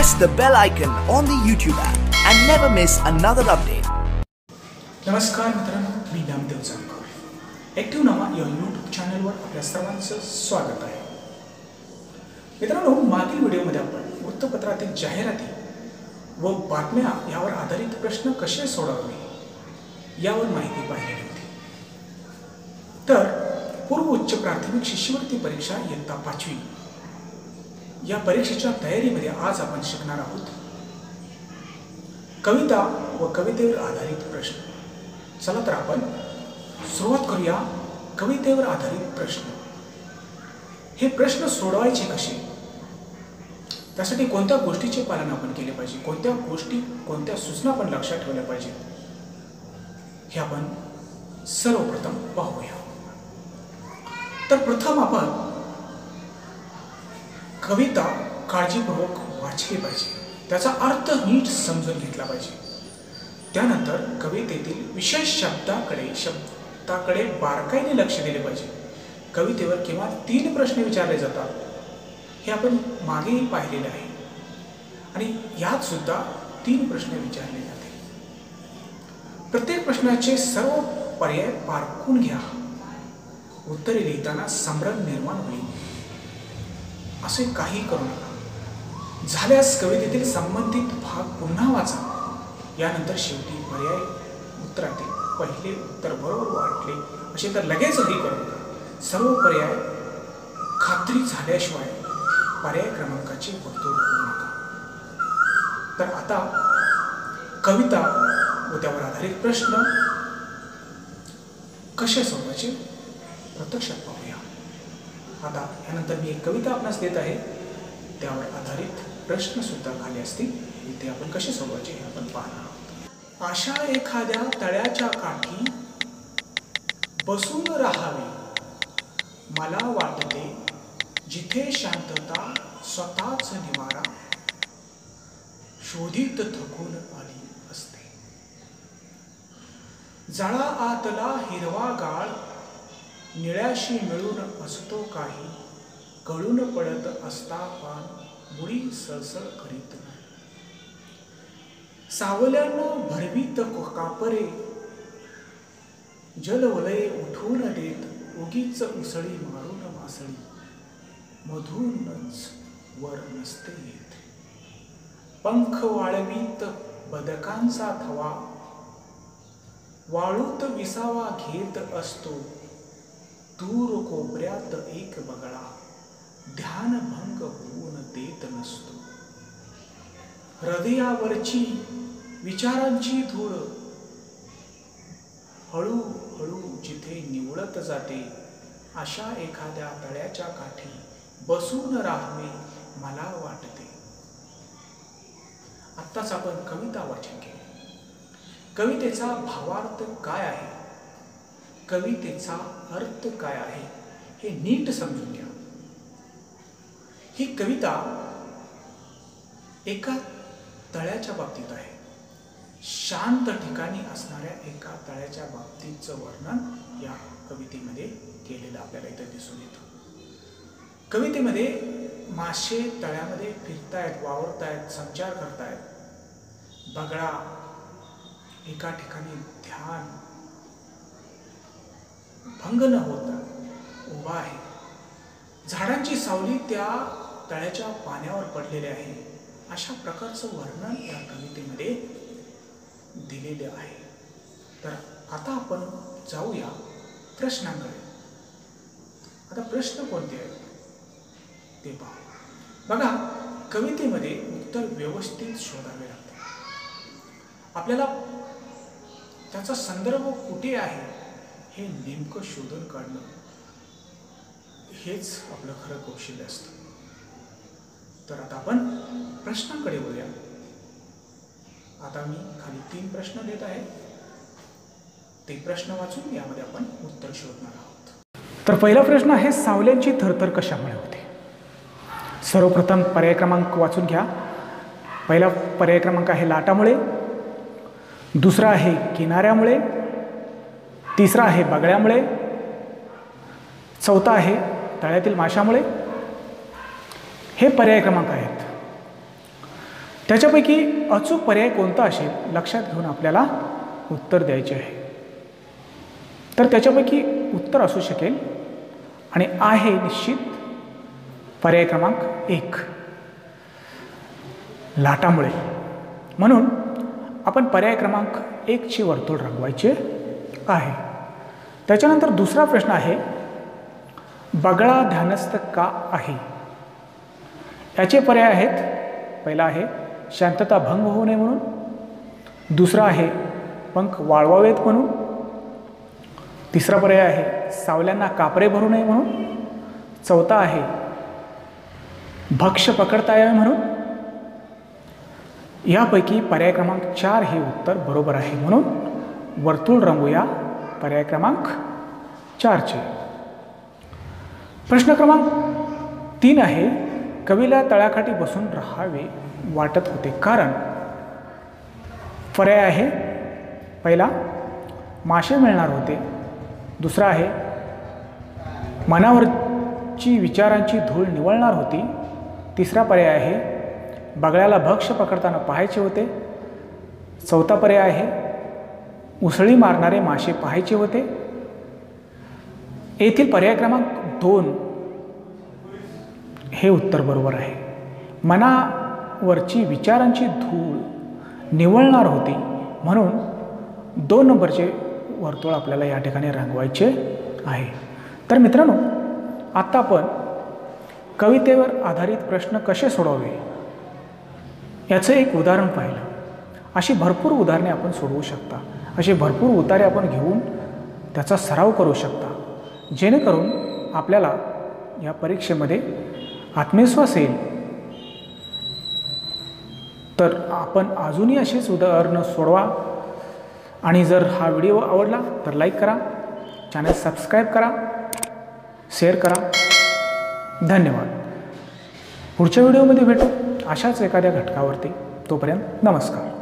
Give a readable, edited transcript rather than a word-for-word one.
press the bell icon on the YouTube app and never miss another update. नमस्कार मित्रांनो, मी Namdev Jankar. Active नामा या YouTube चॅनलवर आपल्या सर्वांचं स्वागत आहे. मित्रांनो, मागील व्हिडिओमध्ये आपण वृत्तपत्रातील जाहिराती व बातम्या यावर आधारित प्रश्न कसे सोडवावे यावर माहिती पाहिली होती. तर पूर्व उच्च प्राथमिक शिष्यवृत्ती परीक्षा इयत्ता 5वी या परीक्षेच्या तयारीमध्ये आज आपण शिकणार आहोत कविता व कवितेवर आधारित प्रश्न. चला तर आपण सुरुवात करूया. कवितेवर आधारित प्रश्न. हे प्रश्न सोडवायचे कसे, त्यासाठी कोणत्या गोष्टीचे पालन आपण केले पाहिजे, कोणत्या सूचना आपण लक्षात ठेवल्या पाहिजे, हे आपण सर्वप्रथम पाहूया. तर प्रथम आपण कविता काळजीपूर्वक वाचली पाहिजे, त्याचा अर्थ नीट समजून घेतला पाहिजे. त्यानंतर कवितेतील विशेष शब्दाकडे बारकाईने लक्ष दिले पाहिजे. कवितेवर किमान 3 प्रश्न विचारले जातात, हे आपण मागेही पाहिलेले आहे, आणि यात सुद्धा 3 प्रश्न विचारले जाते. प्रत्येक प्रश्नाचे सर्व पर्याय पारखून घ्या. उत्तरे लिहिताना संभ्रम निर्माण होईल असे काही करू नका. झाल्यास कवितेतील संबंधित भाग पुन्हा वाचा. यानंतर शेवटी पर्याय उत्तरातील पहिले उत्तर बरोबर वाटले असे तर लगेचही करू नका. सर्व पर्याय खात्री झाल्याशिवाय पर्याय क्रमांकाची वर्तुळ करू नका. तर आता कविता व त्यावर आधारित प्रश्न कसे सोडवायचे प्रत्यक्षात पाहूया. आता यानंतर मी एक कविता आपणास देत आहे, त्यावर आधारित प्रश्न सुद्धा खाली असतील. ते आपण कसे सोडवायचे हे आपण पाहणार आहोत. अशा एखाद्या तळ्याच्या काठी बसून राहावे मला वाटते, जिथे शांतता स्वतःच निवारा शोधित थकून आली असते. जळा आतला हिरवा गाळ निळ्याशी मिळून असतो काही, गळून पडत असता पान मुळी सळसळ करीत नाही. सावल्यानं भरवीत कापरे जलवलय उठून देत, उगीच उसळी मारून मासळी मधूनच वर नसते येत. पंख वाळवीत बदकांचा थवा वाळूत विसावा घेत असतो. दूर कोपऱ्यात एक बगळा ध्यानभंग होऊन देत नसतो. हृदयावरची विचारांची धूळ हळूहळू जिथे निवळत जाते, अशा एखाद्या तळ्याच्या काठी बसून राहावे मला वाटते. आत्ताच आपण कविता वाचन केली. कवितेचा भावार्थ काय आहे, कवितेचा अर्थ काय आहे हे नीट समजून घ्या. ही कविता एका तळ्याच्या बाबतीत आहे. शांत ठिकाणी असणाऱ्या एका तळ्याच्या बाबतीचं वर्णन या कवितेमध्ये केलेलं आपल्याला इथे दिसून येतं. कवितेमध्ये मासे तळ्यामध्ये फिरतायत, वावरतायत, संचार करतायत. बगळा एका ठिकाणी ध्यान भंग न होता उभा आहे. झाडांची सावली त्या तळ्याच्या पाण्यावर पडलेली आहे. अशा प्रकारचं वर्णन या कवितेमध्ये दिलेले आहे. तर आता आपण जाऊया प्रश्नांकडे. आता प्रश्न कोणते आहेत ते पाहू. बघा, कवितेमध्ये उत्तर व्यवस्थित शोधावे लागते. आपल्याला त्याचा संदर्भ कुठे आहे हे नेमकं शोधून काढणं हेच आपलं खरं कौशल्य असतं. तर आता आपण प्रश्नांकडे वळूया. आता मी खाली 3 प्रश्न देत आहे, ते प्रश्न वाचून यामध्ये आपण उत्तर शोधणार आहोत. तर पहिला प्रश्न आहे, सावल्यांची थरथर कशामुळे होते. सर्वप्रथम पर्याय क्रमांक वाचून घ्या. पहिला पर्याय क्रमांक आहे लाटामुळे, दुसरा आहे किनाऱ्यामुळे, तिसरा आहे बगळ्यामुळे, चौथा आहे तळ्यातील माशामुळे. हे पर्याय क्रमांक आहेत. त्याच्यापैकी अचूक पर्याय कोणता असेल लक्षात घेऊन आपल्याला उत्तर द्यायचे आहे. तर त्याच्यापैकी उत्तर असू शकेल आणि आहे निश्चित पर्याय क्रमांक 1 लाटामुळे. म्हणून आपण पर्याय क्रमांक 1 चे वर्तुळ रंगवायचे आहे. त्याच्यानंतर दुसरा प्रश्न आहे बगळा ध्यानस्थ का आहे. याचे पर्याय आहेत. पहिला आहे शांतता भंग होऊ नये म्हणून, दुसरा आहे पंख वाळवावेत म्हणून, तिसरा पर्याय आहे सावल्यांना कापरे भरू नये म्हणून, चौथा आहे भक्ष्य पकडता यावे म्हणून. यापैकी पर्याय क्रमांक 4 हे उत्तर बरोबर आहे. म्हणून वर्तुळ रंगूया पर्याय क्रमांक 4 चे. प्रश्न क्रमांक 3 आहे कवीला तळ्याकाठी बसून राहावे वाटत होते कारण. पर्याय आहे पहिला मासे मिळणार होते, दुसरा आहे मनावरची विचारांची धूळ निवळणार होती, तिसरा पर्याय आहे बगळ्याला भक्ष्य पकडताना पाहायचे होते, चौथा पर्याय आहे उसळी मारणारे मासे पाहायचे होते. येथील पर्याय क्रमांक 2 हे उत्तर बरोबर आहे. मनावरची विचारांची धूळ निवळणार होती म्हणून 2 नंबरचे वर्तुळ आपल्याला या ठिकाणी रंगवायचे आहे. तर मित्रांनो, आता आपण कवितेवर आधारित प्रश्न कसे सोडवावे याचं एक उदाहरण पाहिलं. अशी भरपूर उदाहरणे आपण सोडवू शकता. असे भरपूर उतारे आपण घेऊन त्याचा सराव करू शकता, जेणेकरून आपल्याला या परीक्षेमध्ये आत्मविश्वास येईल. तर आपण अजूनही अशीच उदाहरणं सोडवा. आणि जर हा व्हिडिओ आवडला तर लाईक करा, चॅनल सबस्क्राईब करा, शेअर करा. धन्यवाद. पुढच्या व्हिडिओमध्ये भेटू अशाच एखाद्या घटकावरती. तोपर्यंत नमस्कार.